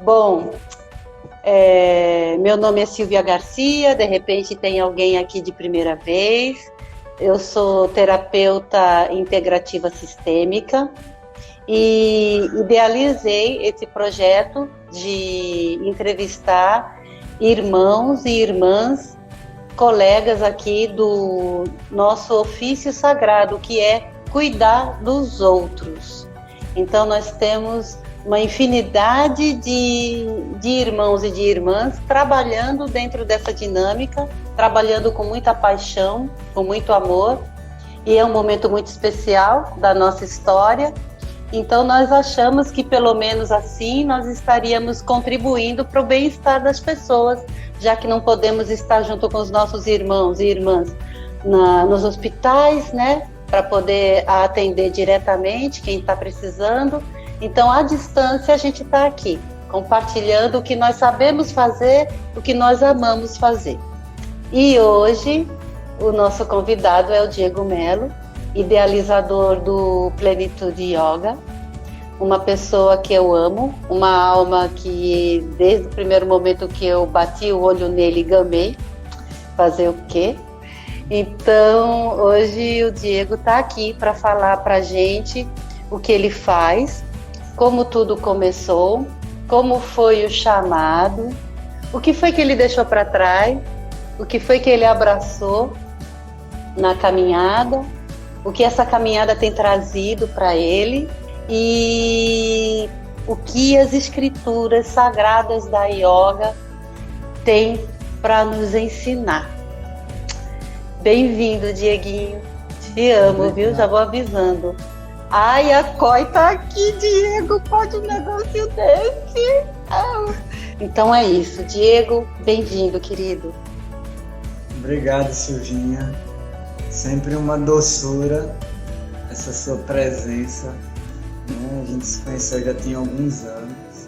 Bom, meu nome é Silvia Garcia, de repente tem alguém aqui de primeira vez. Eu sou terapeuta integrativa sistêmica e idealizei esse projeto de entrevistar irmãos e irmãs, colegas aqui do nosso ofício sagrado, que é cuidar dos outros. Então nós temos uma infinidade de irmãos e de irmãs trabalhando dentro dessa dinâmica, trabalhando com muita paixão, com muito amor, e é um momento muito especial da nossa história. Então nós achamos que pelo menos assim nós estaríamos contribuindo para o bem-estar das pessoas, já que não podemos estar junto com os nossos irmãos e irmãs nos hospitais, né, para poder atender diretamente quem está precisando. Então, à distância, a gente está aqui, compartilhando o que nós sabemos fazer, o que nós amamos fazer. E hoje, o nosso convidado é o Diego Mello, idealizador do Plenitude Yoga, uma pessoa que eu amo, uma alma que, desde o primeiro momento que eu bati o olho nele, gamei. Fazer o quê? Então, hoje o Diego está aqui para falar para a gente o que ele faz, como tudo começou, como foi o chamado, o que foi que ele deixou para trás, o que foi que ele abraçou na caminhada, o que essa caminhada tem trazido para ele e o que as escrituras sagradas da yoga têm para nos ensinar. Bem-vindo, Dieguinho. Te amo, viu? Já vou avisando. Ai, a Coi tá aqui, Diego, pode um negócio desse? Então é isso, Diego, bem-vindo, querido. Obrigado, Silvinha. Sempre uma doçura essa sua presença, né? A gente se conheceu já tem alguns anos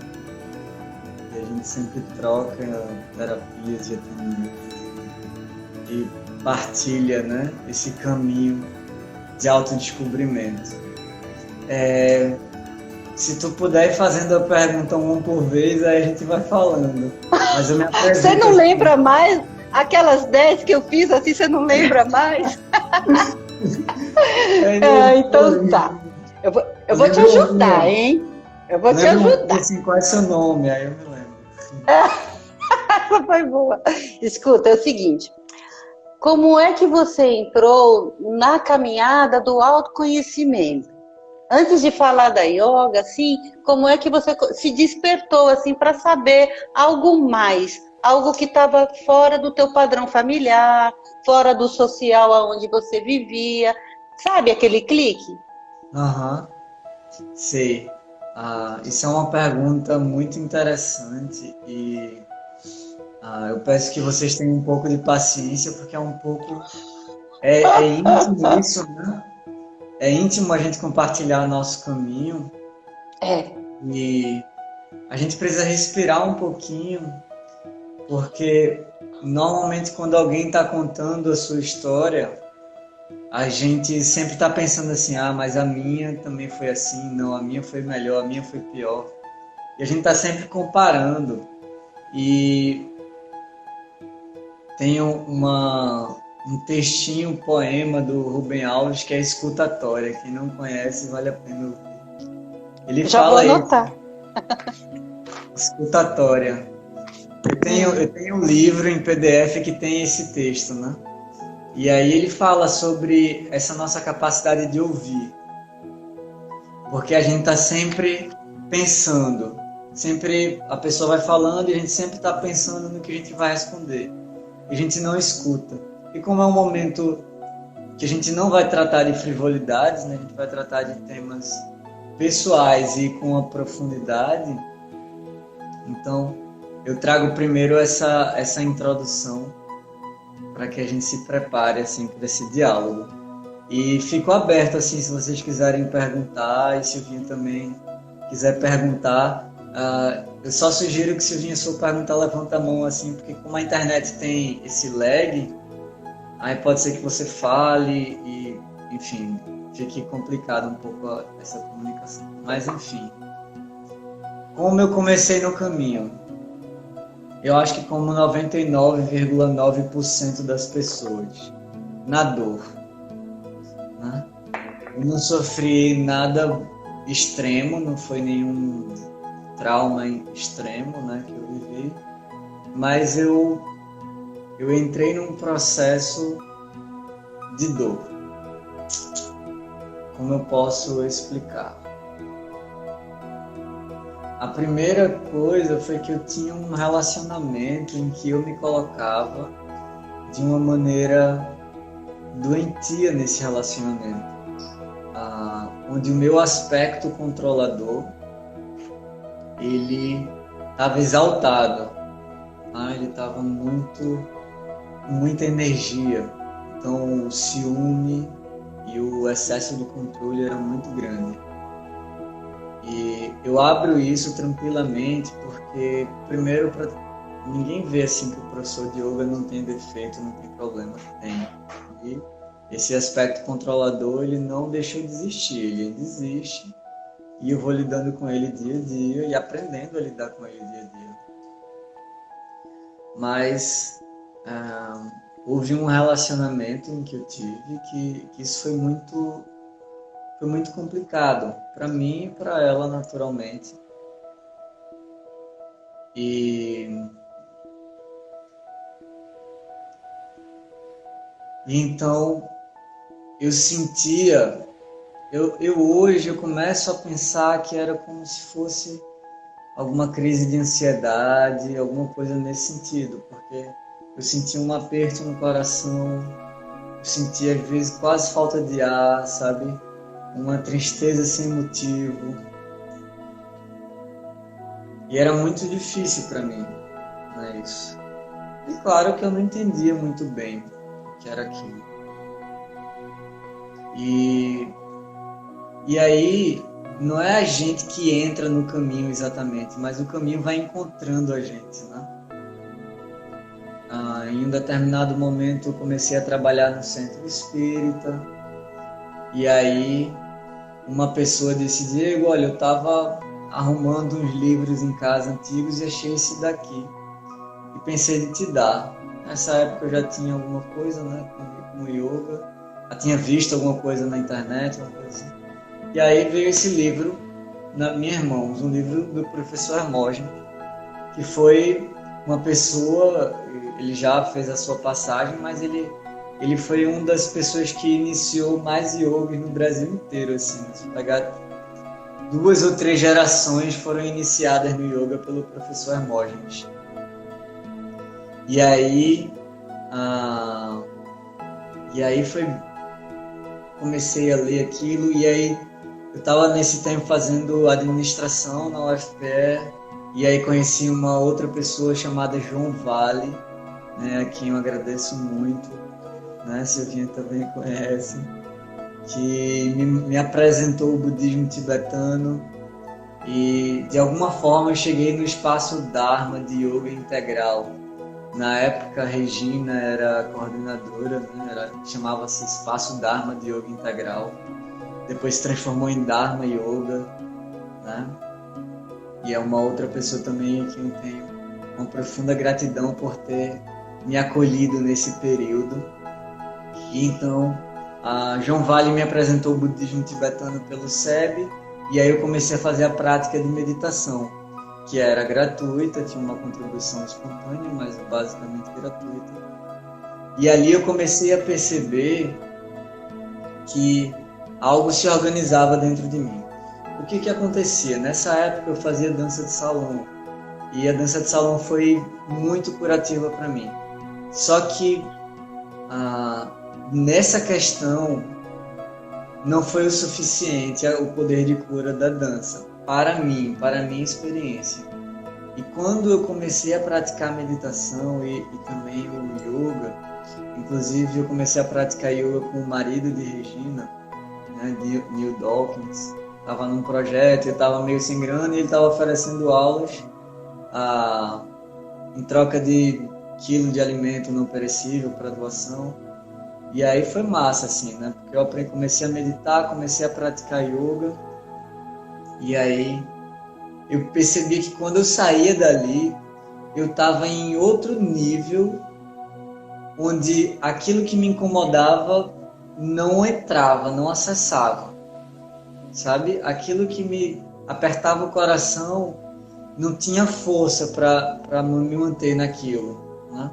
e a gente sempre troca terapias de atendimento e partilha, né, esse caminho de autodescobrimento. Se tu puder ir fazendo a pergunta uma por vez, aí a gente vai falando. Mas eu me apresento. Você não lembra mais? Aquelas 10 que eu fiz assim, você não lembra mais? Então tá. Eu vou te ajudar, hein? Eu vou te ajudar. Assim, qual é seu nome? Aí eu me lembro. Essa foi boa. Escuta, é o seguinte. Como é que você entrou na caminhada do autoconhecimento? Antes de falar da yoga, assim, como é que você se despertou assim para saber algo mais, algo que estava fora do teu padrão familiar, fora do social aonde você vivia, sabe aquele clique? Sei. Isso é uma pergunta muito interessante e eu peço que vocês tenham um pouco de paciência porque é um pouco íntimo isso, né? É íntimo a gente compartilhar nosso caminho. E a gente precisa respirar um pouquinho, porque normalmente quando alguém está contando a sua história, a gente sempre está pensando assim, mas a minha também foi assim, não, a minha foi melhor, a minha foi pior. E a gente está sempre comparando. E tem um textinho, um poema do Rubem Alves que é Escutatória. Quem não conhece, vale a pena ouvir. Ele já fala vou anotar. Escutatória. Eu tenho um livro em PDF que tem esse texto, né? E aí ele fala sobre essa nossa capacidade de ouvir. Porque a gente está sempre pensando. Sempre a pessoa vai falando e a gente sempre está pensando no que a gente vai responder. E a gente não escuta. E como é um momento que a gente não vai tratar de frivolidades, né? A gente vai tratar de temas pessoais e com a profundidade, então eu trago primeiro essa introdução para que a gente se prepare assim para esse diálogo. E fico aberto assim, se vocês quiserem perguntar, e Silvinha também quiser perguntar. Eu só sugiro que Silvinha, se for perguntar, levanta a mão assim, porque como a internet tem esse lag, aí pode ser que você fale e, enfim, fique complicado um pouco essa comunicação. Mas, enfim. Como eu comecei no caminho? Eu acho que como 99,9% das pessoas, na dor, né? Eu não sofri nada extremo, não foi nenhum trauma extremo, né, que eu vivi, mas eu entrei num processo de dor. Como eu posso explicar? A primeira coisa foi que eu tinha um relacionamento em que eu me colocava de uma maneira doentia nesse relacionamento, onde o meu aspecto controlador ele estava exaltado, ele estava muita energia, então o ciúme e o excesso do controle era muito grande. E eu abro isso tranquilamente porque, primeiro, ninguém vê assim que o professor de yoga não tem defeito, não tem problema, tem. E esse aspecto controlador, ele não deixou de existir, ele ainda existe. E eu vou lidando com ele dia a dia e aprendendo a lidar com ele dia a dia. Mas houve um relacionamento em que eu tive que isso foi muito complicado para mim e para ela, naturalmente. E então eu sentia, hoje eu começo a pensar que era como se fosse alguma crise de ansiedade, alguma coisa nesse sentido, porque eu sentia um aperto no coração, eu sentia às vezes quase falta de ar, sabe? Uma tristeza sem motivo. E era muito difícil para mim, né, isso. E claro que eu não entendia muito bem o que era aquilo. E aí, não é a gente que entra no caminho exatamente, mas o caminho vai encontrando a gente, né? Em um determinado momento eu comecei a trabalhar no centro espírita, e aí uma pessoa disse: Diego, olha, eu estava arrumando uns livros em casa antigos e achei esse daqui. E pensei em te dar. Nessa época eu já tinha alguma coisa, né, com yoga, já tinha visto alguma coisa na internet, uma coisa assim. E aí veio esse livro nas minhas mãos, um livro do professor Hermógenes, que foi uma pessoa, ele já fez a sua passagem, mas ele foi uma das pessoas que iniciou mais yoga no Brasil inteiro, assim. Se pegar 2 ou 3 gerações foram iniciadas no yoga pelo professor Hermógenes. E aí comecei a ler aquilo, e aí eu estava nesse tempo fazendo administração na UFPE, e aí conheci uma outra pessoa chamada João Vale, né, a quem eu agradeço muito, né, Silvinha também conhece, que me apresentou o budismo tibetano, e de alguma forma eu cheguei no espaço Dharma de Yoga Integral. Na época a Regina era coordenadora, né, chamava-se Espaço Dharma de Yoga Integral. Depois se transformou em Dharma Yoga, né? E é uma outra pessoa também que eu tenho uma profunda gratidão por ter me acolhido nesse período. E então, a João Vale me apresentou o budismo tibetano pelo SEB, e aí eu comecei a fazer a prática de meditação, que era gratuita, tinha uma contribuição espontânea, mas basicamente gratuita. E ali eu comecei a perceber que algo se organizava dentro de mim. O que acontecia? Nessa época eu fazia dança de salão, e a dança de salão foi muito curativa para mim. Só que nessa questão não foi o suficiente o poder de cura da dança, para mim, para a minha experiência. E quando eu comecei a praticar meditação e também o yoga, inclusive eu comecei a praticar yoga com o marido de Regina, né, Neil Dawkins, estava num projeto, eu estava meio sem grana e ele estava oferecendo aulas em troca de quilo de alimento não perecível para doação. E aí foi massa, assim, né? Porque eu comecei a meditar, comecei a praticar yoga, e aí eu percebi que quando eu saía dali, eu estava em outro nível, onde aquilo que me incomodava não entrava, não acessava, sabe? Aquilo que me apertava o coração não tinha força para me manter naquilo, né?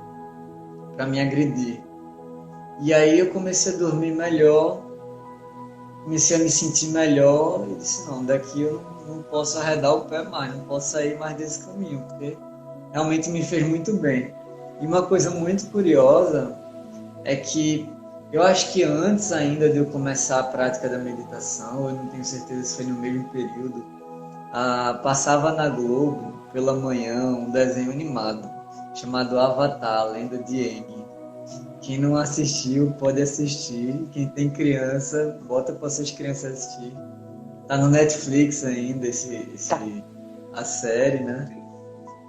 Para me agredir. E aí eu comecei a dormir melhor, comecei a me sentir melhor e disse, não, daqui eu não posso arredar o pé mais, não posso sair mais desse caminho, porque realmente me fez muito bem. E uma coisa muito curiosa é que eu acho que antes ainda de eu começar a prática da meditação, eu não tenho certeza se foi no mesmo período, passava na Globo, pela manhã, um desenho animado chamado Avatar, a Lenda de Aang. Quem não assistiu, pode assistir. Quem tem criança, bota para suas crianças assistir. Tá no Netflix ainda a série, né?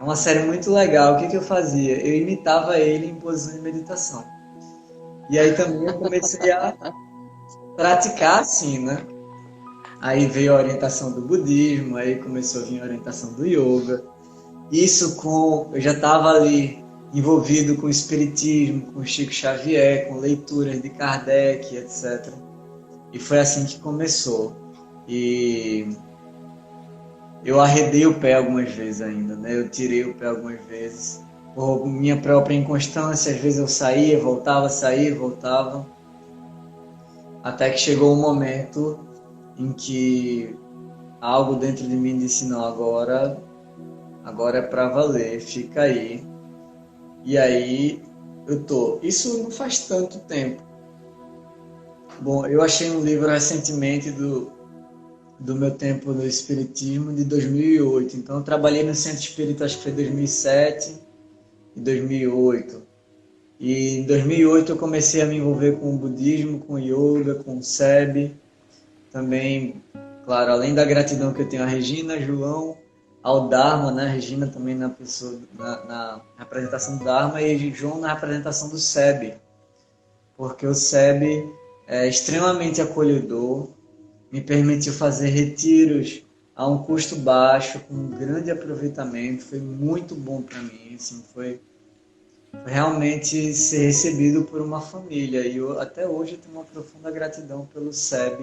É uma série muito legal. O que eu fazia? Eu imitava ele em posição de meditação. E aí também eu comecei a praticar assim, né? Aí veio a orientação do budismo, aí começou a vir a orientação do yoga. Eu já estava ali envolvido com o espiritismo, com Chico Xavier, com leituras de Kardec, etc. E foi assim que começou. E eu arredei o pé algumas vezes ainda, né? Eu tirei o pé algumas vezes. Por minha própria inconstância, às vezes eu saía, voltava. Até que chegou um momento em que algo dentro de mim disse, não, agora é para valer, fica aí. E aí eu tô. Isso não faz tanto tempo. Bom, eu achei um livro recentemente do meu tempo no Espiritismo, de 2008. Então eu trabalhei no Centro Espírita, acho que foi 2007 e 2008. E em 2008 eu comecei a me envolver com o budismo, com o yoga, com o SEB. Também, claro, além da gratidão que eu tenho a Regina, João, ao Dharma, né? Regina também na representação do Dharma e João na representação do SEB. Porque o SEB é extremamente acolhedor, me permitiu fazer retiros a um custo baixo, com um grande aproveitamento, foi muito bom para mim, assim, foi realmente ser recebido por uma família. E até hoje eu tenho uma profunda gratidão pelo SEB,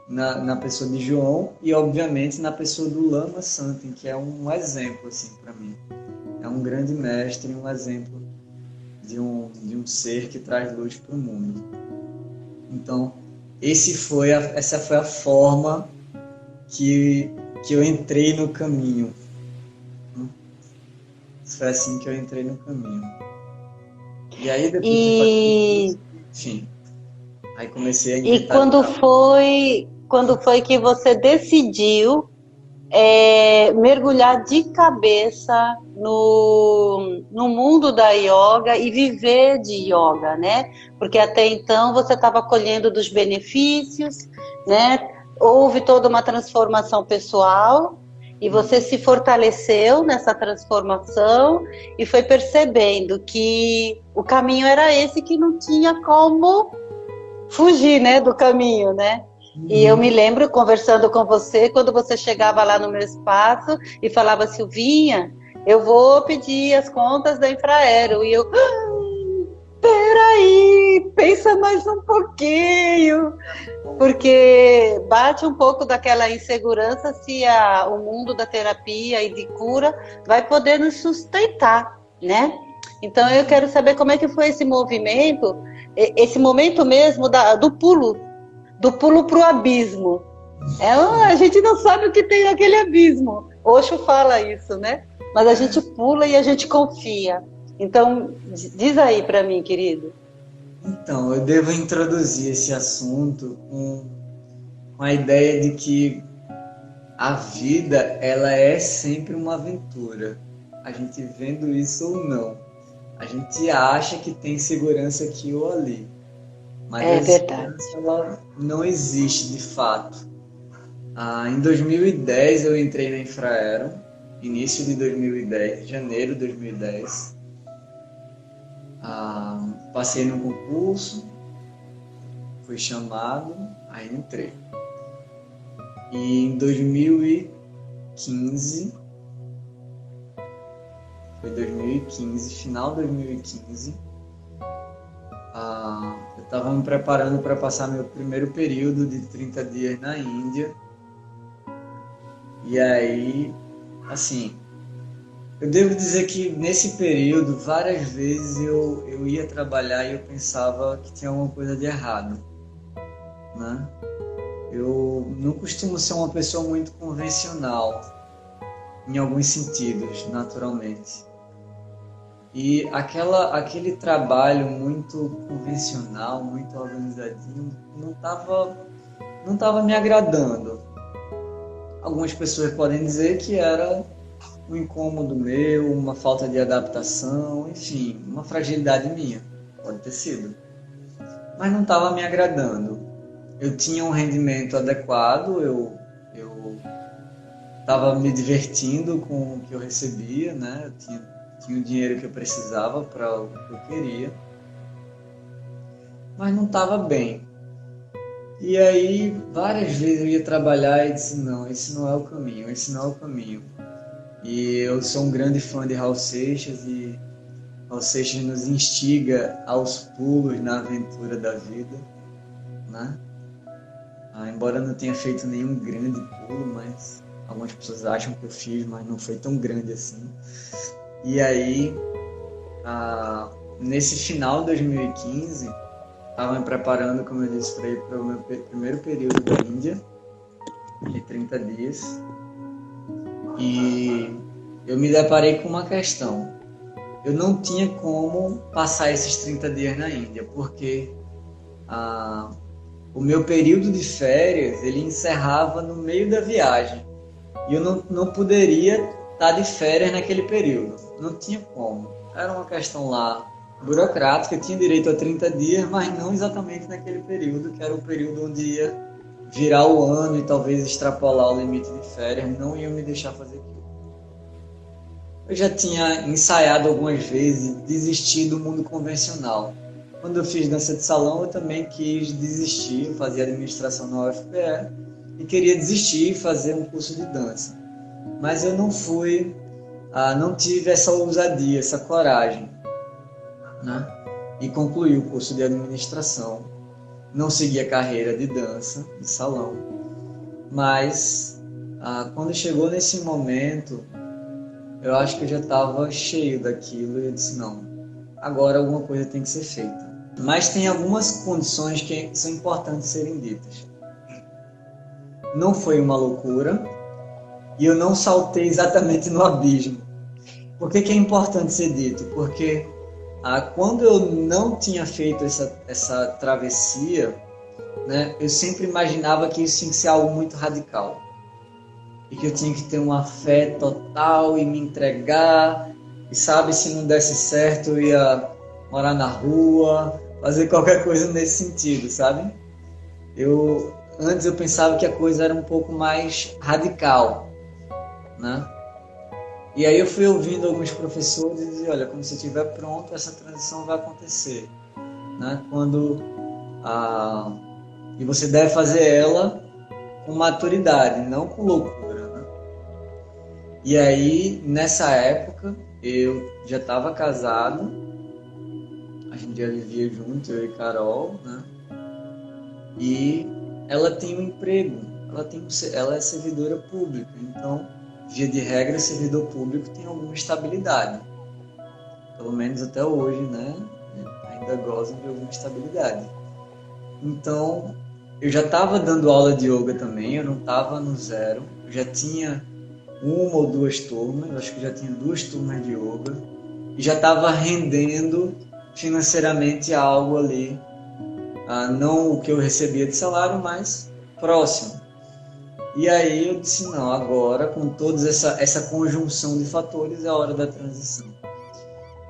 na pessoa de João e, obviamente, na pessoa do Lama Santen, que é um exemplo assim, para mim. É um grande mestre, um exemplo de um ser que traz luz para o mundo. Então, essa foi a forma que eu entrei no caminho. Foi assim que eu entrei no caminho. E aí depois enfim, aí comecei a inventar. E quando foi que você decidiu mergulhar de cabeça no mundo da yoga e viver de yoga, né? Porque até então você estava colhendo dos benefícios, né? Houve toda uma transformação pessoal e você se fortaleceu nessa transformação e foi percebendo que o caminho era esse, que não tinha como fugir, né, do caminho, né? E eu me lembro conversando com você, quando você chegava lá no meu espaço e falava, Silvinha, eu vou pedir as contas da Infraero. E eu, peraí, pensa mais um pouquinho. Porque bate um pouco daquela insegurança se o mundo da terapia e de cura vai poder nos sustentar, né? Então eu quero saber como é que foi esse momento mesmo do pulo para o abismo. A gente não sabe o que tem naquele abismo. Osho fala isso, né? Mas a gente pula e a gente confia. Então, diz aí para mim, querido. Então, eu devo introduzir esse assunto com a ideia de que a vida, ela é sempre uma aventura. A gente vendo isso ou não. A gente acha que tem segurança aqui ou ali. Mas a segurança, ela não existe de fato. Em 2010 eu entrei na Infraero, início de 2010, janeiro de 2010. Passei no concurso, fui chamado, aí entrei. E em 2015 foi 2015, final de 2015. Eu estava me preparando para passar meu primeiro período de 30 dias na Índia. E aí, assim, eu devo dizer que nesse período, várias vezes eu ia trabalhar e eu pensava que tinha alguma coisa de errado, né? Eu não costumo ser uma pessoa muito convencional, em alguns sentidos, naturalmente. E aquele trabalho muito convencional, muito organizadinho, não tava me agradando. Algumas pessoas podem dizer que era um incômodo meu, uma falta de adaptação, enfim, uma fragilidade minha, pode ter sido. Mas não estava me agradando. Eu tinha um rendimento adequado, eu estava me divertindo com o que eu recebia, né? Eu tinha o dinheiro que eu precisava para o que eu queria, mas não estava bem. E aí, várias vezes eu ia trabalhar e disse, não, esse não é o caminho, esse não é o caminho. E eu sou um grande fã de Raul Seixas e Raul Seixas nos instiga aos pulos na aventura da vida, né? Embora eu não tenha feito nenhum grande pulo, mas algumas pessoas acham que eu fiz, mas não foi tão grande assim. E aí, nesse final de 2015, estava me preparando, como eu disse, para ir para o meu primeiro período da Índia, de 30 dias. E eu me deparei com uma questão. Eu não tinha como passar esses 30 dias na Índia, porque o meu período de férias, ele encerrava no meio da viagem. E eu não poderia estar de férias naquele período. Não tinha como. Era uma questão lá burocrática, eu tinha direito a 30 dias, mas não exatamente naquele período, que era o período onde ia virar o ano e talvez extrapolar o limite de férias, não iam me deixar fazer aquilo. Eu já tinha ensaiado algumas vezes desistir do mundo convencional. Quando eu fiz dança de salão, eu também quis desistir, eu fazia administração na UFPE e queria desistir e fazer um curso de dança. Mas eu não tive essa ousadia, essa coragem, né? E concluí o curso de administração. Não segui a carreira de dança, de salão. Mas quando chegou nesse momento, eu acho que eu já estava cheio daquilo e eu disse, não, agora alguma coisa tem que ser feita. Mas tem algumas condições que são importantes serem ditas. Não foi uma loucura e eu não saltei exatamente no abismo. Por que é importante ser dito? Porque quando eu não tinha feito essa travessia, né, eu sempre imaginava que isso tinha que ser algo muito radical. E que eu tinha que ter uma fé total e me entregar. E sabe, se não desse certo, eu ia morar na rua, fazer qualquer coisa nesse sentido, sabe? Antes eu pensava que a coisa era um pouco mais radical, né? E aí eu fui ouvindo alguns professores e dizia, olha, quando você estiver pronto, essa transição vai acontecer, né? E você deve fazer ela com maturidade, não com loucura, né? E aí, nessa época, eu já estava casado, a gente já vivia junto, eu e Carol, né? E ela tem um emprego, ela é servidora pública, então, via de regra, servidor público tem alguma estabilidade. Pelo menos até hoje, né? Ainda gozam de alguma estabilidade. Então, eu já estava dando aula de yoga também, eu não estava no zero. Eu já tinha uma ou duas turmas, eu acho que já tinha 2 turmas de yoga. E já estava rendendo financeiramente algo ali. Não o que eu recebia de salário, mas próximo. E aí eu disse, não, agora com toda essa conjunção de fatores é a hora da transição.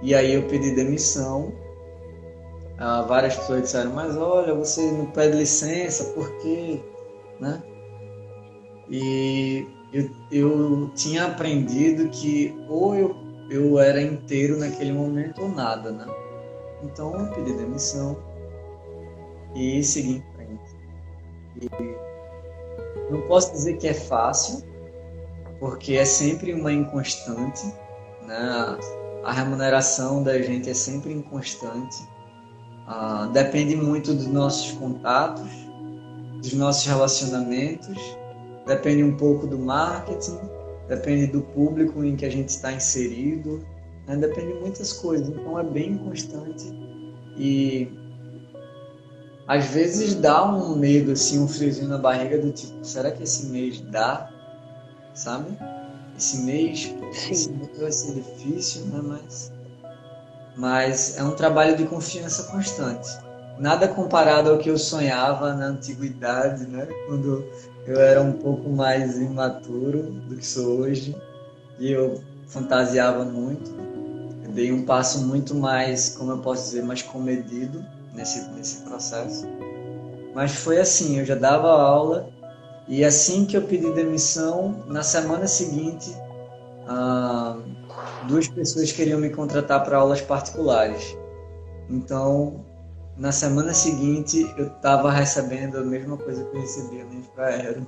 E aí eu pedi demissão. Várias pessoas disseram, mas olha, você não pede licença, por quê? Né? E eu tinha aprendido que ou eu era inteiro naquele momento ou nada, né? Então eu pedi demissão e segui em frente. E não posso dizer que é fácil, porque é sempre uma inconstante, né? a remuneração da gente é sempre inconstante. Depende muito dos nossos contatos, dos nossos relacionamentos, depende um pouco do marketing, depende do público em que a gente está inserido, né? Depende de muitas coisas, então é bem inconstante e às vezes dá um medo, assim, um friozinho na barriga do tipo, será que esse mês dá? Sabe? Esse mês vai ser difícil, né? Mas é um trabalho de confiança constante. Nada comparado ao que eu sonhava na antiguidade, né? Quando eu era um pouco mais imaturo do que sou hoje. E eu fantasiava muito. Eu dei um passo muito mais, como eu posso dizer, mais comedido nesse processo. Mas foi assim, eu já dava aula e assim que eu pedi demissão, na semana seguinte, 2 pessoas queriam me contratar para aulas particulares. Então, na semana seguinte, eu estava recebendo a mesma coisa que eu recebia na Infraero,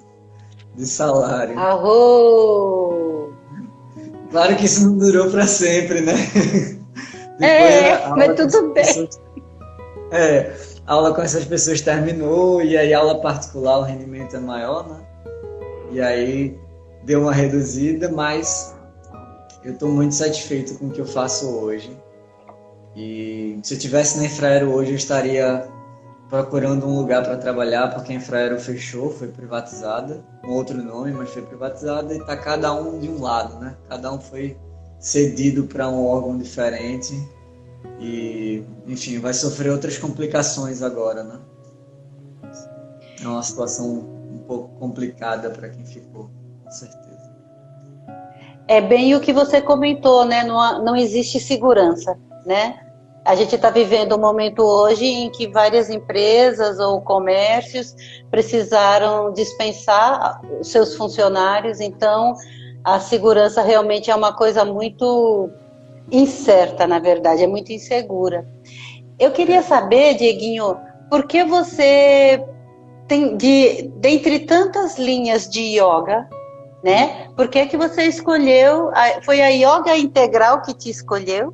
de salário. Arro! Claro que isso não durou para sempre, né? Mas tudo bem. A aula com essas pessoas terminou e aí a aula particular, o rendimento é maior, né? E aí deu uma reduzida, mas eu estou muito satisfeito com o que eu faço hoje. E se eu estivesse na Infraero hoje, eu estaria procurando um lugar para trabalhar, porque a Infraero fechou, foi privatizada, com outro nome, mas foi privatizada e está cada um de um lado, né? Cada um foi cedido para um órgão diferente e, enfim, vai sofrer outras complicações agora, né? É uma situação um pouco complicada para quem ficou, com certeza. É bem o que você comentou, né? Não existe segurança, né? A gente está vivendo um momento hoje em que várias empresas ou comércios precisaram dispensar os seus funcionários, então a segurança realmente é uma coisa muito incerta, na verdade, é muito insegura. Eu queria saber, Dieguinho, por que você tem, dentre tantas linhas de yoga, né? Por que você escolheu? Foi a yoga integral que te escolheu?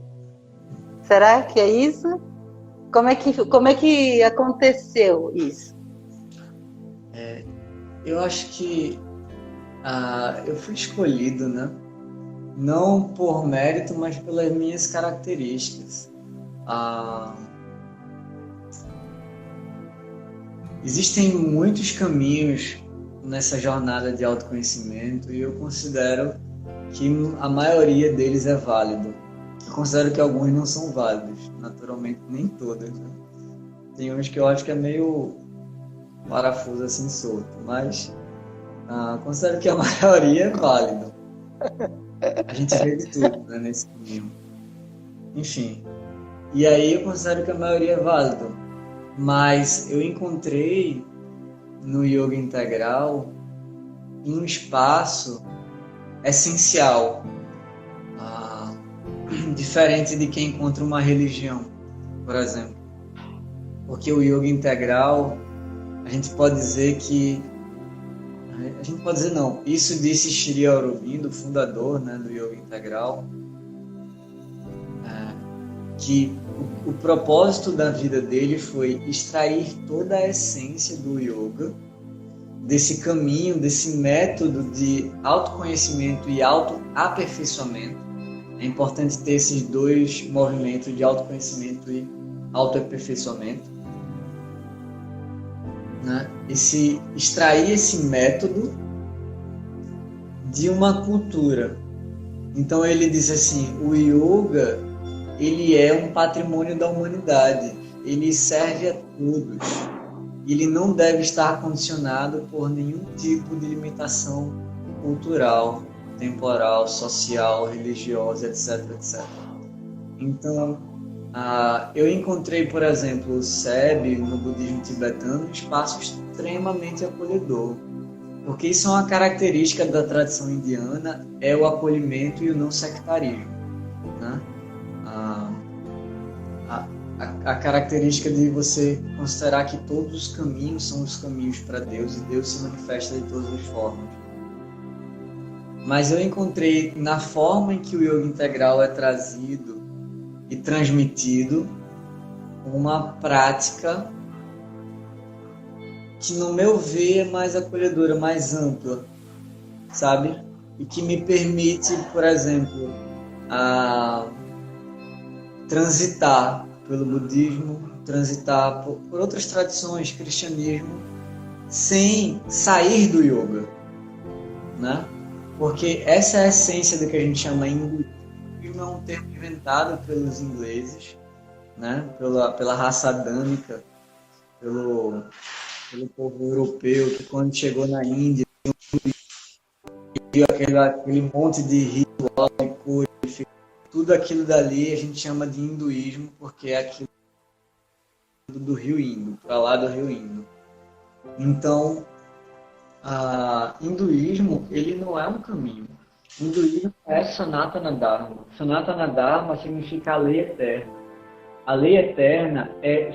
Será que é isso? Como é que aconteceu isso? Eu acho que eu fui escolhido, né? Não por mérito, mas pelas minhas características. Existem muitos caminhos nessa jornada de autoconhecimento e eu considero que a maioria deles é válido. Eu considero que alguns não são válidos, naturalmente nem todos, né? Tem uns que eu acho que é meio parafuso assim solto, mas considero que a maioria é válido. A gente vê de tudo, né, nesse caminho. Enfim, e aí eu considero que a maioria é válido, mas eu encontrei no yoga integral um espaço essencial, diferente de quem encontra uma religião, por exemplo. Porque o yoga integral, a gente pode dizer não, isso disse Sri Aurobindo, o fundador, né, do yoga integral, que o propósito da vida dele foi extrair toda a essência do yoga, desse caminho, desse método de autoconhecimento e autoaperfeiçoamento. É importante ter esses dois movimentos de autoconhecimento e autoaperfeiçoamento, né? Extrair esse método de uma cultura. Então ele diz assim, o yoga, ele é um patrimônio da humanidade, ele serve a todos, ele não deve estar condicionado por nenhum tipo de limitação cultural, temporal, social, religiosa, etc, etc. Então, eu encontrei, por exemplo, o SEB, no budismo tibetano, um espaço extremamente acolhedor, porque isso é uma característica da tradição indiana, é o acolhimento e o não sectarismo, né? A característica de você considerar que todos os caminhos são os caminhos para Deus e Deus se manifesta de todas as formas. mas eu encontrei na forma em que o yoga integral é trazido e transmitido uma prática que, no meu ver, é mais acolhedora, mais ampla, sabe? E que me permite, por exemplo, transitar pelo budismo, transitar por outras tradições, cristianismo, sem sair do yoga, né? Porque essa é a essência do que a gente chama hinduísmo. É um termo inventado pelos ingleses, né? Pela raça adâmica, pelo povo europeu, que quando chegou na Índia viu aquele monte de ritual, de cor, tudo aquilo dali a gente chama de hinduísmo, porque é aquilo do rio Indo, para lá do rio Indo. Então, hinduísmo, ele não é um caminho. Hinduísmo é Sanatana Dharma. Sanatana Dharma significa a lei eterna. A lei eterna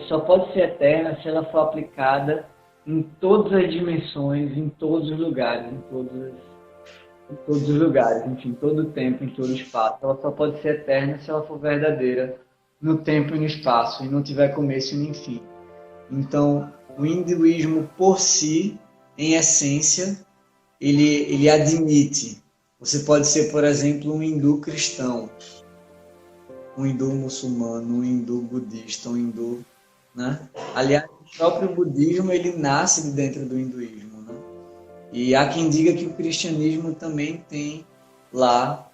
só pode ser eterna se ela for aplicada em todas as dimensões, em todos os lugares, enfim, todo o tempo, em todo o espaço. Ela só pode ser eterna se ela for verdadeira no tempo e no espaço, e não tiver começo e nem fim. Então, o hinduísmo por si, em essência, ele admite. Você pode ser, por exemplo, um hindu cristão, um hindu muçulmano, um hindu budista, um hindu, né? Aliás, o próprio budismo, ele nasce de dentro do hinduísmo, né? E há quem diga que o cristianismo também tem lá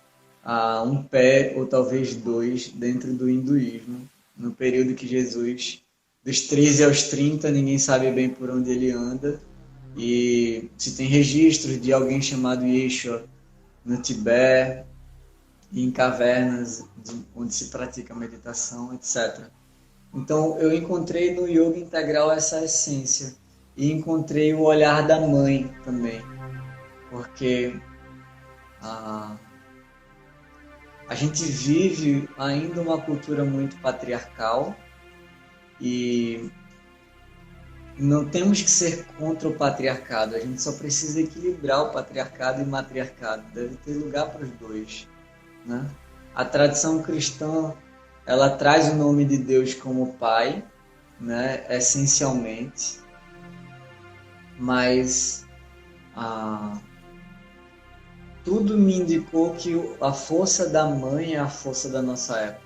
um pé, ou talvez dois, dentro do hinduísmo, no período que Jesus, dos 13 aos 30, ninguém sabe bem por onde ele anda, e se tem registros de alguém chamado Yeshua no Tibete, em cavernas onde se pratica meditação, etc. Então, eu encontrei no yoga integral essa essência, e encontrei o olhar da mãe também, porque a gente vive ainda uma cultura muito patriarcal, e não temos que ser contra o patriarcado, a gente só precisa equilibrar o patriarcado e o matriarcado, deve ter lugar para os dois, né? A tradição cristã, ela traz o nome de Deus como Pai, né, essencialmente, mas tudo me indicou que a força da mãe é a força da nossa época.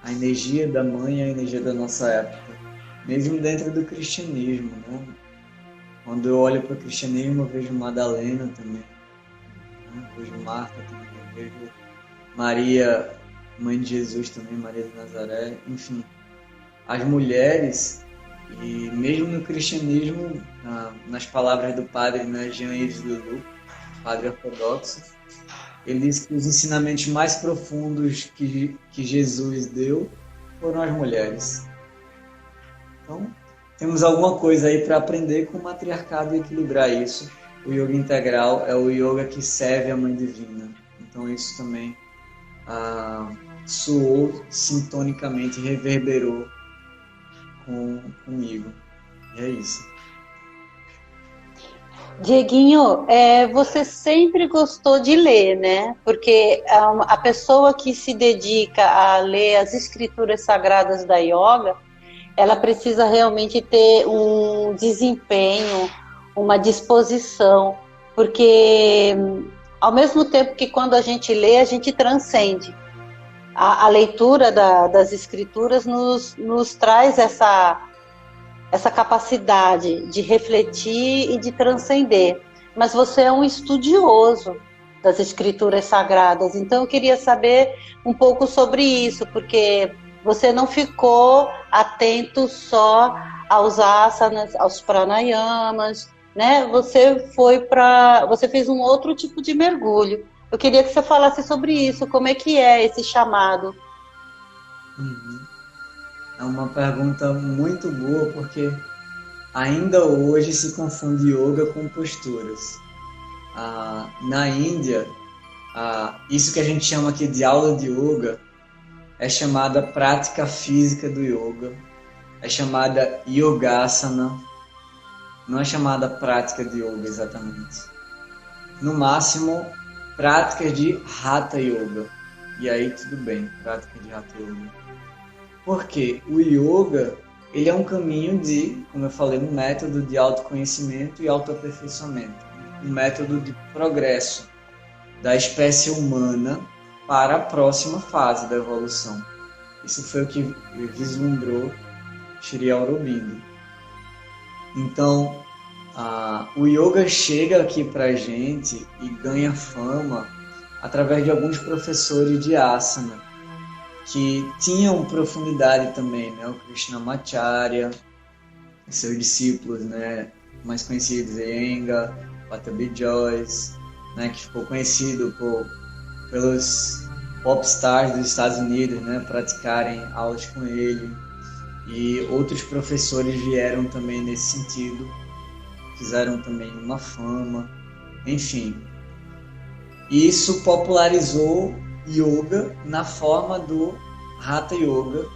A energia da mãe é a energia da nossa época, mesmo dentro do cristianismo, né? Quando eu olho para o cristianismo, eu vejo Madalena também, né? Vejo Marta também, vejo Maria, mãe de Jesus também, Maria de Nazaré, enfim. As mulheres, e mesmo no cristianismo, nas palavras do padre, né, Jean-Yves Leloup, padre ortodoxo, ele diz que os ensinamentos mais profundos que Jesus deu foram as mulheres. Então, temos alguma coisa aí para aprender com o matriarcado e equilibrar isso. O yoga integral é o yoga que serve a Mãe Divina. Então, isso também soou sintonicamente, reverberou comigo. E é isso. Dieguinho, você sempre gostou de ler, né? Porque a pessoa que se dedica a ler as escrituras sagradas da yoga, ela precisa realmente ter um desempenho, uma disposição, porque ao mesmo tempo que quando a gente lê, a gente transcende. A leitura das escrituras nos traz essa capacidade de refletir e de transcender. Mas você é um estudioso das escrituras sagradas, então eu queria saber um pouco sobre isso, porque você não ficou atento só aos asanas, aos pranayamas, né? Você fez um outro tipo de mergulho. Eu queria que você falasse sobre isso, como é que é esse chamado? É uma pergunta muito boa, porque ainda hoje se confunde yoga com posturas. Na Índia, isso que a gente chama aqui de aula de yoga é chamada prática física do yoga, é chamada yogasana, não é chamada prática de yoga exatamente. no máximo, práticas de Hatha Yoga. E aí tudo bem, prática de Hatha Yoga. Porque o yoga, ele é um caminho de, como eu falei, um método de autoconhecimento e autoaperfeiçoamento. Um método de progresso da espécie humana para a próxima fase da evolução. Isso foi o que vislumbrou Sri Aurobindo. Então, o yoga chega aqui para a gente e ganha fama através de alguns professores de asana, que tinham profundidade também, né? O Krishnamacharya, seus discípulos, né? Mais conhecidos, Iyengar, Patabi Joyce, né? Que ficou conhecido pelos popstars dos Estados Unidos, né? Praticarem aulas com ele. E outros professores vieram também nesse sentido, fizeram também uma fama, enfim. Isso popularizou yoga na forma do Hatha Yoga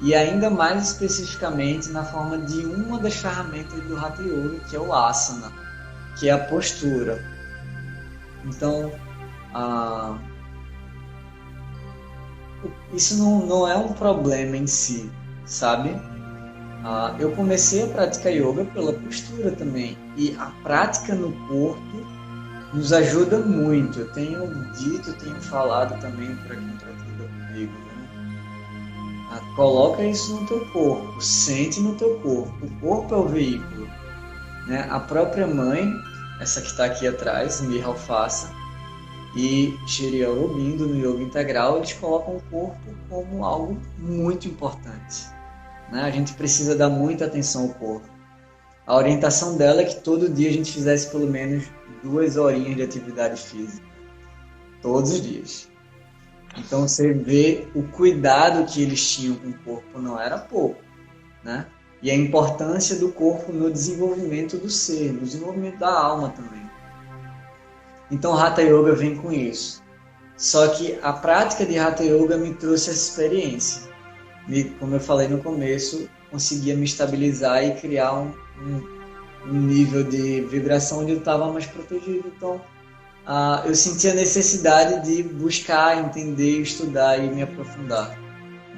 e ainda mais especificamente na forma de uma das ferramentas do Hatha Yoga, que é o asana, que é a postura. Então, isso não é um problema em si, sabe? Eu comecei a praticar yoga pela postura também, e a prática no corpo nos ajuda muito. Eu tenho dito, tenho falado também para quem pratica comigo, né? Coloca isso no teu corpo, sente no teu corpo. O corpo é o veículo, né? A própria mãe, essa que está aqui atrás, Miha Alfassa, e Sri Aurobindo no Yoga Integral, eles colocam o corpo como algo muito importante, né? A gente precisa dar muita atenção ao corpo. A orientação dela é que todo dia a gente fizesse pelo menos 2 horinhas de atividade física. Todos os dias. Então você vê o cuidado que eles tinham com o corpo, não era pouco, né? E a importância do corpo no desenvolvimento do ser, no desenvolvimento da alma também. Então Hatha Yoga vem com isso. Só que a prática de Hatha Yoga me trouxe essa experiência. Como eu falei no começo, conseguia me estabilizar e criar um nível de vibração onde eu estava mais protegido. Então, eu senti a necessidade de buscar, entender, estudar e me aprofundar,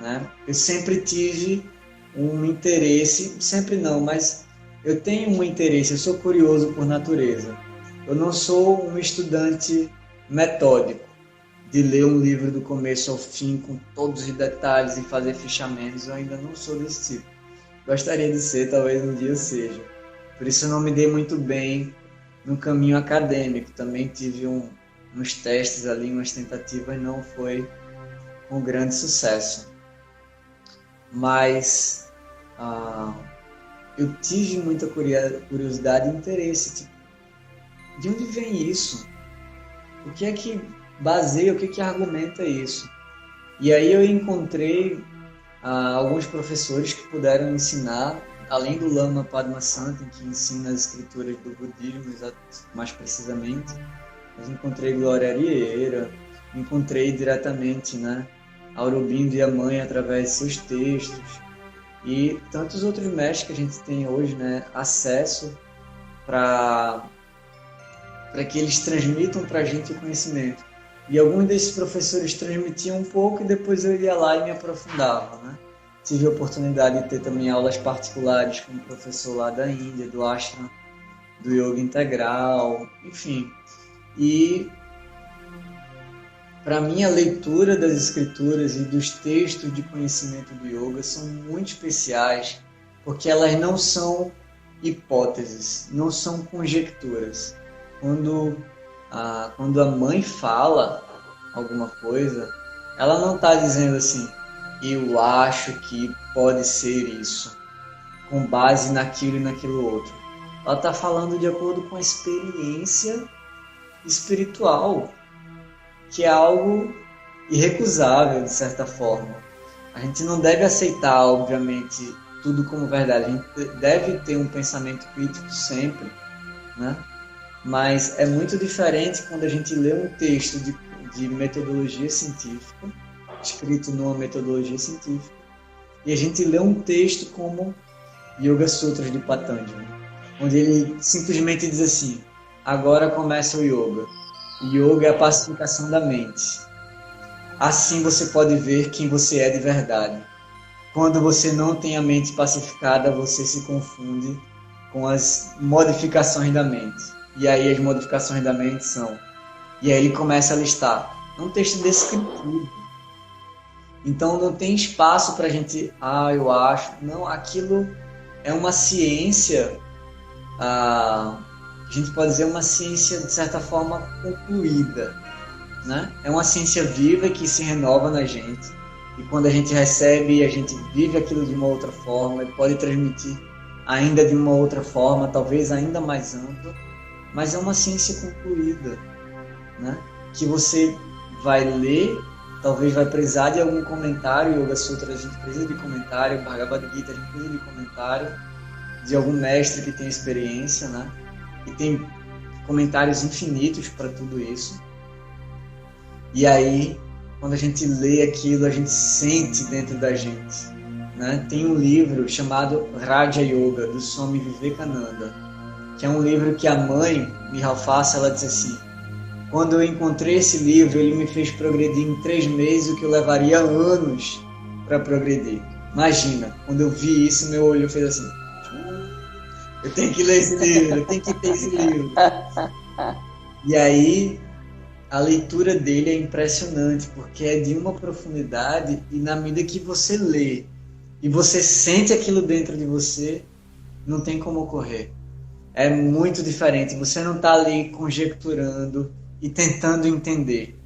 né? Eu sempre tive um interesse, sempre não, mas eu tenho um interesse, eu sou curioso por natureza. Eu não sou um estudante metódico, de ler um livro do começo ao fim, com todos os detalhes e fazer fichamentos. Eu ainda não sou desse tipo. Gostaria de ser, talvez um dia eu seja. Por isso eu não me dei muito bem no caminho acadêmico. Também tive uns testes ali, umas tentativas, não foi com grande sucesso. Mas eu tive muita curiosidade e interesse. Tipo, de onde vem isso? O que é que baseia, o que é que argumenta isso? E aí eu encontrei alguns professores que puderam ensinar, além do Lama Padmasambhava, que ensina as escrituras do budismo, mais precisamente. Eu encontrei Glória Arieira, encontrei diretamente, né, Aurobindo e a mãe através de seus textos, e tantos outros mestres que a gente tem hoje, né, acesso para que eles transmitam para a gente o conhecimento. E alguns desses professores transmitiam um pouco e depois eu ia lá e me aprofundava, né? Tive a oportunidade de ter também aulas particulares com um professor lá da Índia, do Ashram, do Yoga Integral, enfim. E para mim a leitura das escrituras e dos textos de conhecimento do yoga são muito especiais, porque elas não são hipóteses, não são conjecturas. Quando a mãe fala alguma coisa, ela não está dizendo assim, eu acho que pode ser isso, com base naquilo e naquilo outro. Ela está falando de acordo com a experiência espiritual, que é algo irrecusável, de certa forma. A gente não deve aceitar, obviamente, tudo como verdade. A gente deve ter um pensamento crítico sempre, né? Mas é muito diferente quando a gente lê um texto de metodologia científica, escrito numa metodologia científica, e a gente lê um texto como Yoga Sutras de Patanjali, onde ele simplesmente diz assim, agora começa o yoga. Yoga é a pacificação da mente. Assim você pode ver quem você é de verdade. Quando você não tem a mente pacificada, você se confunde com as modificações da mente. E aí as modificações da mente são... E aí ele começa a listar. É um texto descritivo. Então não tem espaço para a gente... eu acho... Não, aquilo é uma ciência... a gente pode dizer uma ciência, de certa forma, concluída. Né? É uma ciência viva que se renova na gente. E quando a gente recebe, a gente vive aquilo de uma outra forma e pode transmitir ainda de uma outra forma, talvez ainda mais ampla, mas é uma ciência concluída, né? Que você vai ler, talvez vai precisar de algum comentário. Yoga Sutra a gente precisa de comentário, Bhagavad Gita a gente precisa de comentário, de algum mestre que tem experiência, né? E tem comentários infinitos para tudo isso. E aí, quando a gente lê aquilo, a gente sente dentro da gente, né? Tem um livro chamado Raja Yoga, do Swami Vivekananda, que é um livro que a mãe, Mihalfasa, ela disse assim: quando eu encontrei esse livro, ele me fez progredir em 3 meses, o que eu levaria anos para progredir. Imagina, quando eu vi isso, meu olho fez assim: eu tenho que ler esse livro, eu tenho que ter esse livro. E aí... a leitura dele é impressionante, porque é de uma profundidade, e na medida que você lê e você sente aquilo dentro de você, não tem como correr. É muito diferente. Você não está ali conjecturando e tentando entender.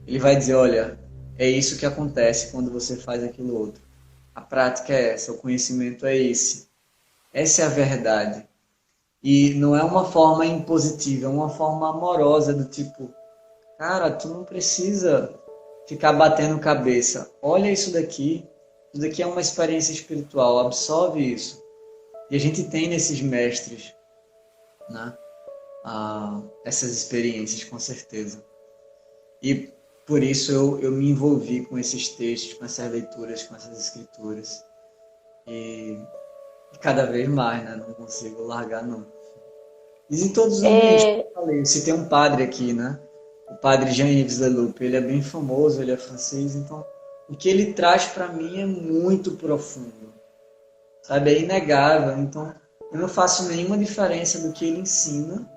Ele vai dizer, olha, é isso que acontece quando você faz aquilo outro. A prática é essa, o conhecimento é esse. Essa é a verdade. E não é uma forma impositiva, é uma forma amorosa, do tipo... cara, tu não precisa ficar batendo cabeça. Olha isso daqui é uma experiência espiritual, absorve isso. E a gente tem nesses mestres, né? Essas experiências, com certeza. E por isso eu me envolvi com esses textos, com essas leituras, com essas escrituras. E cada vez mais, né? Não consigo largar, não. E em todos os ambientes que eu falei, eu citei um padre aqui, né? O padre Jean-Yves Leloup, ele é bem famoso, ele é francês, então o que ele traz para mim é muito profundo, sabe? É inegável. Então eu não faço nenhuma diferença do que ele ensina,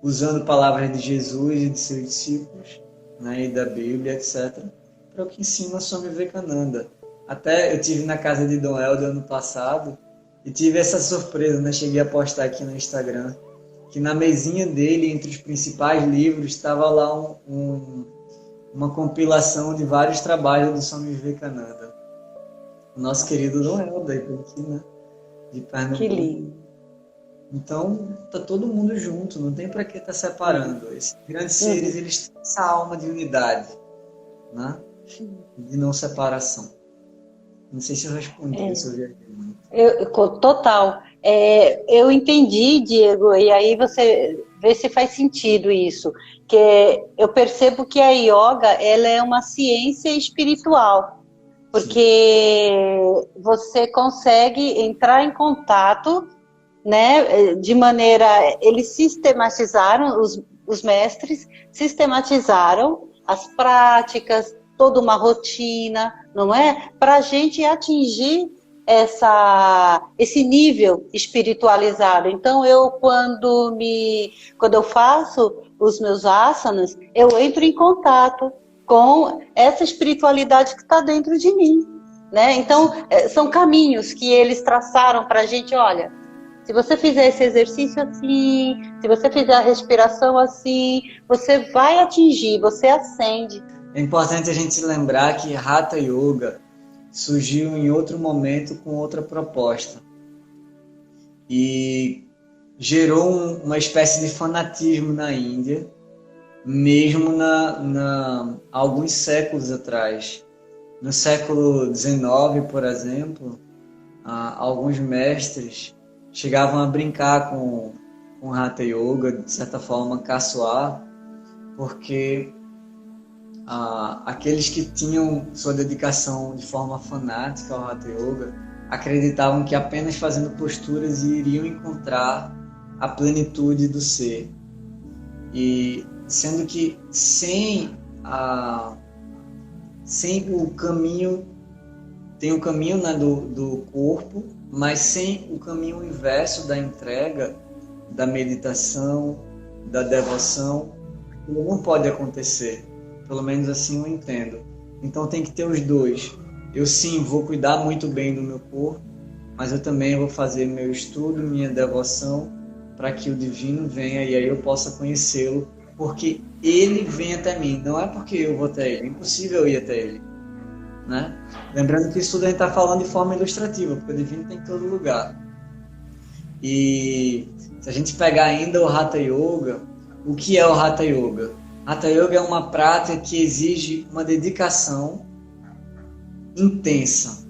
usando palavras de Jesus e de seus discípulos, né, e da Bíblia, etc., para o que ensina Swami Vivekananda. Até eu tive na casa de Dom Helder ano passado e tive essa surpresa, né? Cheguei a postar aqui no Instagram, que na mesinha dele, entre os principais livros, estava lá uma compilação de vários trabalhos do Swami Vivekananda. O nosso querido Dom Helder, aqui, né? De Pernambuco. Que lindo. Então, tá todo mundo junto, não tem para que estar separando. Esses grandes seres, eles têm essa alma de unidade, né? De não separação. Não sei se eu respondi, se eu viajei muito. Total. Eu entendi, Diego, e aí você vê se faz sentido isso, que eu percebo que a yoga, ela é uma ciência espiritual, porque você consegue entrar em contato, né, de maneira... Eles sistematizaram, os mestres sistematizaram as práticas, toda uma rotina, não é? Para a gente atingir esse nível espiritualizado. Então, quando eu faço os meus asanas, eu entro em contato com essa espiritualidade que está dentro de mim, né? Então, são caminhos que eles traçaram para a gente. Olha, se você fizer esse exercício assim, se você fizer a respiração assim, você vai atingir, você ascende. É importante a gente lembrar que Hatha Yoga surgiu em outro momento com outra proposta e gerou uma espécie de fanatismo na Índia, mesmo alguns séculos atrás. No século XIX, por exemplo, alguns mestres chegavam a brincar com Hatha Yoga, de certa forma caçoar, porque aqueles que tinham sua dedicação de forma fanática ao Hatha Yoga acreditavam que apenas fazendo posturas iriam encontrar a plenitude do ser. E sendo que sem o caminho, tem o caminho, né, do corpo, mas sem o caminho inverso da entrega, da meditação, da devoção, não pode acontecer. Pelo menos assim eu entendo. Então tem que ter os dois. Eu sim vou cuidar muito bem do meu corpo, mas eu também vou fazer meu estudo, minha devoção, para que o divino venha e aí eu possa conhecê-lo, porque ele vem até mim, não é porque eu vou até ele, é impossível eu ir até ele, né? Lembrando que isso tudo a gente está falando de forma ilustrativa, porque o divino está em todo lugar. E se a gente pegar ainda o Hatha Yoga, o que é o Hatha Yoga? Hatha Yoga é uma prática que exige uma dedicação intensa,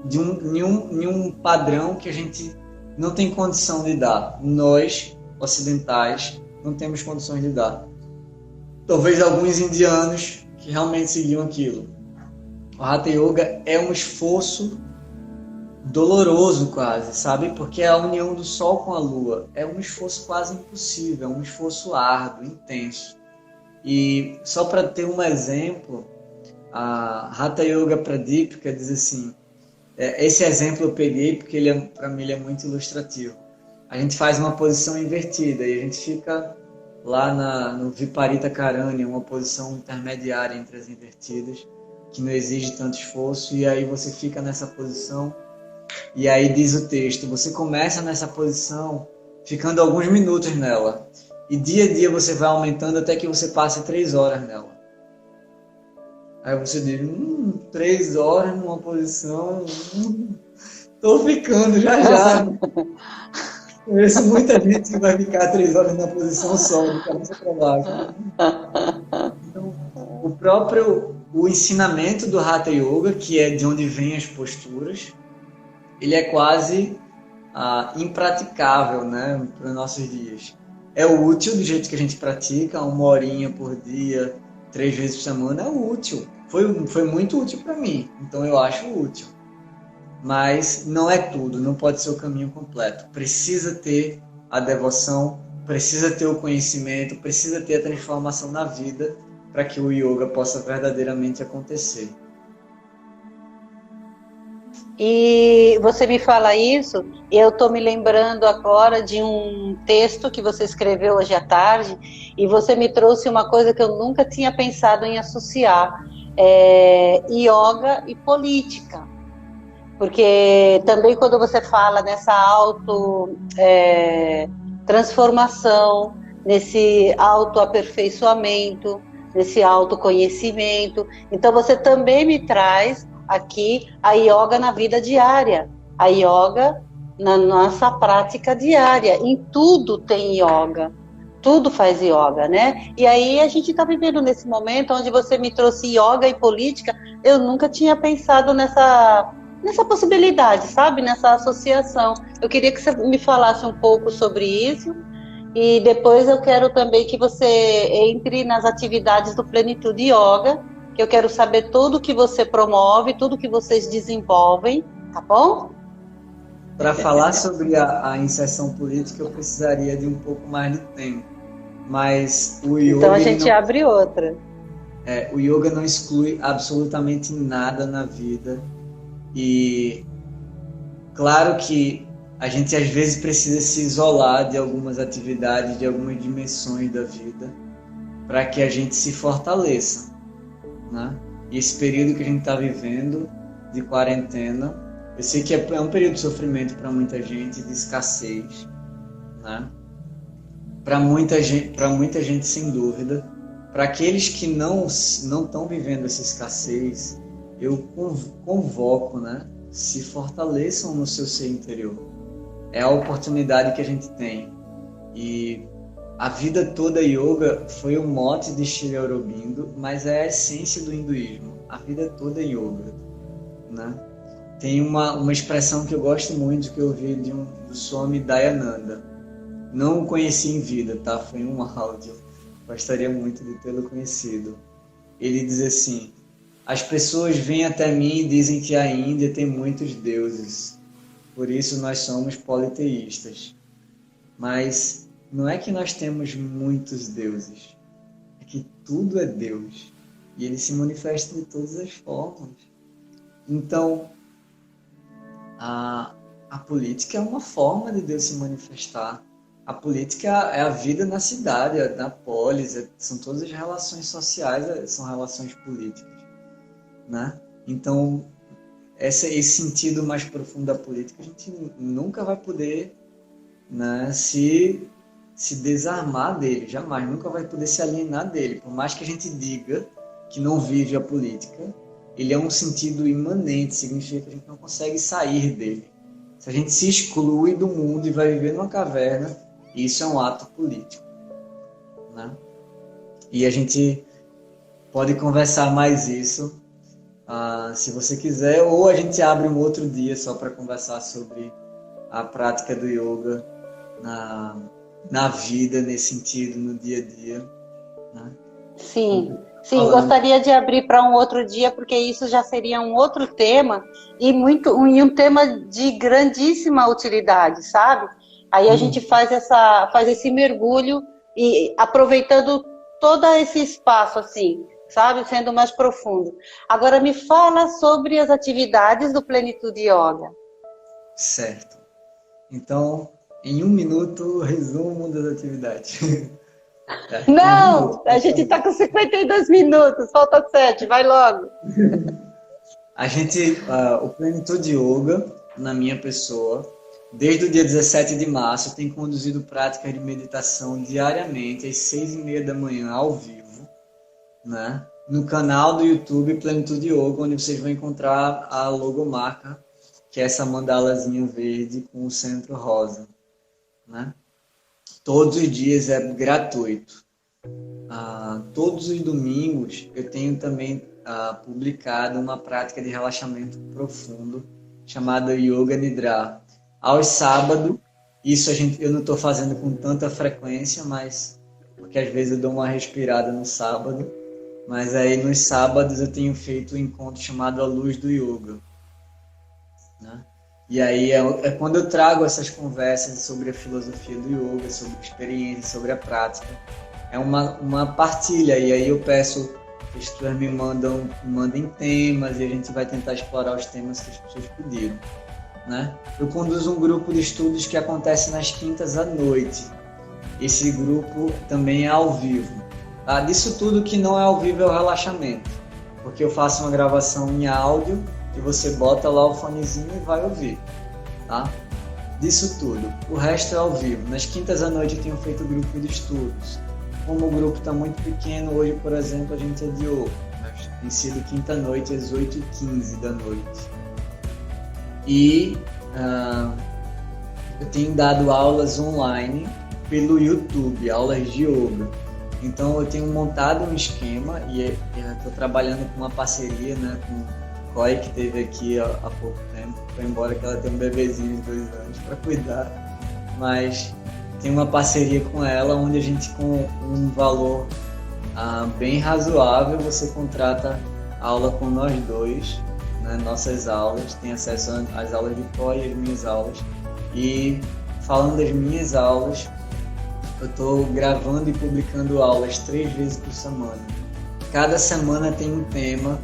de um padrão que a gente não tem condição de dar. Nós, ocidentais, não temos condições de dar. Talvez alguns indianos que realmente seguiam aquilo. O Hatha Yoga é um esforço doloroso quase, sabe? Porque é a união do Sol com a Lua. É um esforço quase impossível, é um esforço árduo, intenso. E só para ter um exemplo, a Hatha Yoga Pradipika diz assim, esse exemplo eu peguei porque para mim ele é muito ilustrativo. A gente faz uma posição invertida e a gente fica lá no Viparita Karani, uma posição intermediária entre as invertidas, que não exige tanto esforço, e aí você fica nessa posição, e aí diz o texto, você começa nessa posição ficando alguns minutos nela, e dia a dia você vai aumentando até que você passe 3 horas nela. Aí você diz, 3 horas numa posição, tô ficando já. Conheço muita gente que vai ficar 3 horas na posição só, de cabeça para baixo. Então, o ensinamento do Hatha Yoga, que é de onde vêm as posturas, ele é quase impraticável, né, para os nossos dias. É útil do jeito que a gente pratica, 1 horinha por dia, 3 vezes por semana, é útil. Foi muito útil para mim, então eu acho útil. Mas não é tudo, não pode ser o caminho completo. Precisa ter a devoção, precisa ter o conhecimento, precisa ter a transformação na vida para que o yoga possa verdadeiramente acontecer. E você me fala isso, eu estou me lembrando agora de um texto que você escreveu hoje à tarde, e você me trouxe uma coisa que eu nunca tinha pensado em associar, yoga e política. Porque também quando você fala nessa transformação, nesse autoaperfeiçoamento, nesse autoconhecimento, então você também me traz aqui a yoga na vida diária, a yoga na nossa prática diária. Em tudo tem yoga, tudo faz yoga, né? E aí a gente está vivendo nesse momento onde você me trouxe yoga e política. Eu nunca tinha pensado nessa possibilidade, sabe? Nessa associação. Eu queria que você me falasse um pouco sobre isso, e depois eu quero também que você entre nas atividades do Plenitude Yoga, que eu quero saber tudo que você promove, tudo que vocês desenvolvem, tá bom? Para falar sobre a inserção política, eu precisaria de um pouco mais de tempo. Mas o yoga... Então a gente abre outra. O yoga não exclui absolutamente nada na vida. E claro que a gente às vezes precisa se isolar de algumas atividades, de algumas dimensões da vida, para que a gente se fortaleça, né? E esse período que a gente está vivendo de quarentena, eu sei que é um período de sofrimento para muita gente, de escassez, né? Para muita gente sem dúvida. Para aqueles que não estão vivendo essa escassez, eu convoco, né? Se fortaleçam no seu ser interior. É a oportunidade que a gente tem. E a vida toda yoga foi o mote de Sri Aurobindo, mas é a essência do hinduísmo. A vida toda yoga, né? Tem uma expressão que eu gosto muito, que eu ouvi do Swami Dayananda. Não o conheci em vida, tá? Foi um áudio. Gostaria muito de tê-lo conhecido. Ele diz assim: as pessoas vêm até mim e dizem que a Índia tem muitos deuses. Por isso nós somos politeístas. Mas não é que nós temos muitos deuses, é que tudo é Deus. E ele se manifesta de todas as formas. Então, a política é uma forma de Deus se manifestar. A política é a vida na cidade, na polis, são todas as relações sociais, são relações políticas, né? Então, esse sentido mais profundo da política, a gente nunca vai poder, né, se desarmar dele, jamais, nunca vai poder se alienar dele. Por mais que a gente diga que não vive a política, ele é um sentido imanente, significa que a gente não consegue sair dele. Se a gente se exclui do mundo e vai viver numa caverna, isso é um ato político, né? E a gente pode conversar mais isso, se você quiser, ou a gente abre um outro dia só para conversar sobre a prática do yoga na vida, nesse sentido, no dia a dia, né? Sim, gostaria de abrir para um outro dia, porque isso já seria um outro tema e um tema de grandíssima utilidade, sabe? Aí a gente faz esse mergulho e aproveitando todo esse espaço, assim, sabe? Sendo mais profundo. Agora me fala sobre as atividades do Plenitude Yoga. Certo. Então, em 1 minuto, resumo das atividades. Não, a gente está com 52 minutos, falta 7, vai logo. O Plenitude Yoga, na minha pessoa, desde o dia 17 de março, tem conduzido práticas de meditação diariamente, às 6h30 da manhã, ao vivo, né? No canal do YouTube Plenitude Yoga, onde vocês vão encontrar a logomarca, que é essa mandalazinha verde com o centro rosa, né? Todos os dias é gratuito. Todos os domingos eu tenho também publicado uma prática de relaxamento profundo chamada Yoga Nidra. Aos sábados, isso eu não estou fazendo com tanta frequência, mas porque às vezes eu dou uma respirada no sábado, mas aí nos sábados eu tenho feito um encontro chamado A Luz do Yoga, né? E aí é quando eu trago essas conversas sobre a filosofia do yoga, sobre a experiência, sobre a prática. É uma partilha, e aí eu peço que as pessoas me mandem temas, e a gente vai tentar explorar os temas que as pessoas pediram, né? Eu conduzo um grupo de estudos que acontece nas quintas à noite. Esse grupo também é ao vivo. Disso tudo que não é ao vivo é o relaxamento, porque eu faço uma gravação em áudio, que você bota lá o fonezinho e vai ouvir, tá? Disso tudo. O resto é ao vivo. Nas quintas à noite eu tenho feito grupo de estudos. Como o grupo está muito pequeno, hoje, por exemplo, a gente adiou. Mas tem sido quinta-noite às 8h15 da noite. E eu tenho dado aulas online pelo YouTube, aulas de yoga. Então eu tenho montado um esquema e estou trabalhando com uma parceria, né, com Koi, que esteve aqui há pouco tempo, foi embora que ela tem um bebezinho de 2 anos para cuidar, mas tem uma parceria com ela onde a gente, com um valor bem razoável, você contrata aula com nós dois, né, nossas aulas, tem acesso às aulas de Koi e às minhas aulas. E falando das minhas aulas, eu estou gravando e publicando aulas 3 vezes por semana. Cada semana tem um tema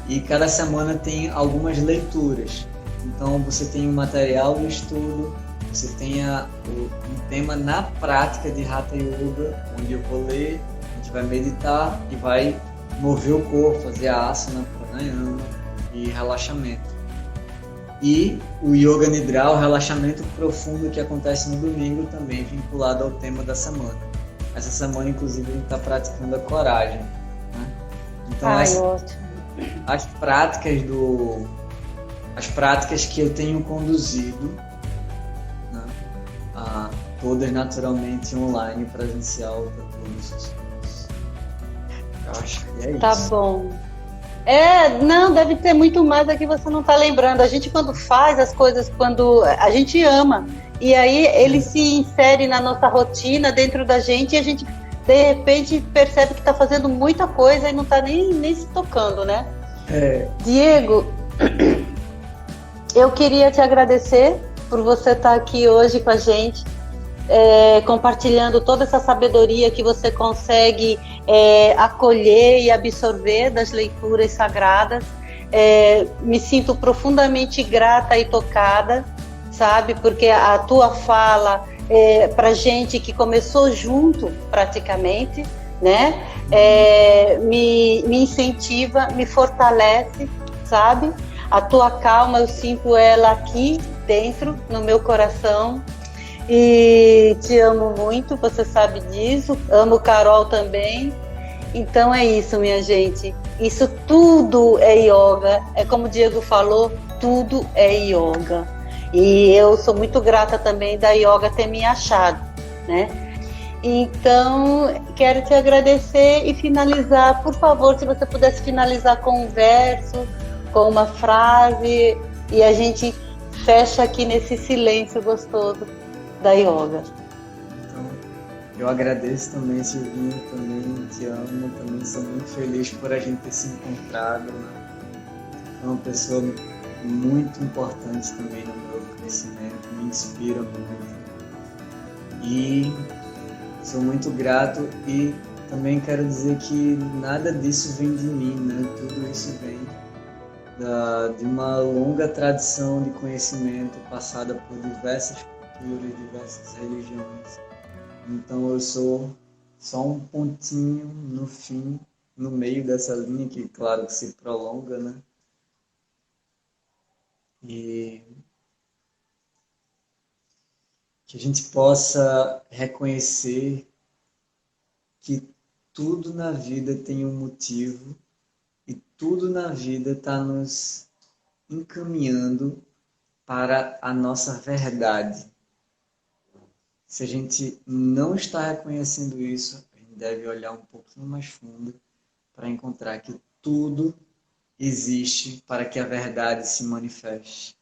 e cada semana tem algumas leituras. Então você tem um material do estudo, você tem um tema na prática de Hatha Yoga, onde eu vou ler, a gente vai meditar e vai mover o corpo, fazer asana, pranayama e relaxamento. E o Yoga Nidra, o relaxamento profundo que acontece no domingo, também vinculado ao tema da semana. Essa semana, inclusive, a gente está praticando a coragem, né? Então, ótimo. As práticas que eu tenho conduzido, né, todas naturalmente online, presencial, para todos. Eu acho que é isso. Tá bom. Não, deve ter muito mais aqui, você não está lembrando. A gente, quando faz as coisas, quando a gente ama, e aí ele se insere na nossa rotina, dentro da gente, e a gente de repente percebe que está fazendo muita coisa e não está nem se tocando, né? Diego, eu queria te agradecer por você estar aqui hoje com a gente. compartilhando toda essa sabedoria que você consegue acolher e absorver das leituras sagradas. Me sinto profundamente grata e tocada, sabe? Porque a tua fala, para gente que começou junto, praticamente, né? Me incentiva, me fortalece, sabe? A tua calma, eu sinto ela aqui dentro, no meu coração. E te amo muito, você sabe disso. Amo Carol também. Então é isso, minha gente. Isso tudo é yoga. É como o Diego falou, tudo é yoga. E eu sou muito grata também da yoga ter me achado, né? Então, quero te agradecer e finalizar, por favor, se você pudesse finalizar com um verso, com uma frase, e a gente fecha aqui nesse silêncio gostoso da yoga. Então, eu agradeço também, Silvinha, também te amo, também sou muito feliz por a gente ter se encontrado, né? É uma pessoa muito importante também no meu crescimento, me inspira muito. E sou muito grato e também quero dizer que nada disso vem de mim, né? Tudo isso vem de uma longa tradição de conhecimento passada por diversas culturas, diversas religiões. Então eu sou só um pontinho no fim, no meio dessa linha que, claro, que se prolonga, né? E que a gente possa reconhecer que tudo na vida tem um motivo e tudo na vida está nos encaminhando para a nossa verdade. Se a gente não está reconhecendo isso, a gente deve olhar um pouquinho mais fundo para encontrar que tudo existe para que a verdade se manifeste.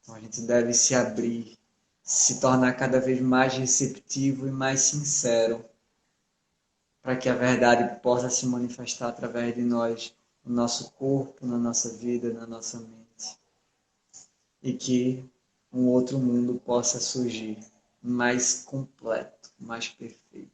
Então a gente deve se abrir, se tornar cada vez mais receptivo e mais sincero para que a verdade possa se manifestar através de nós, no nosso corpo, na nossa vida, na nossa mente. E que um outro mundo possa surgir mais completo, mais perfeito.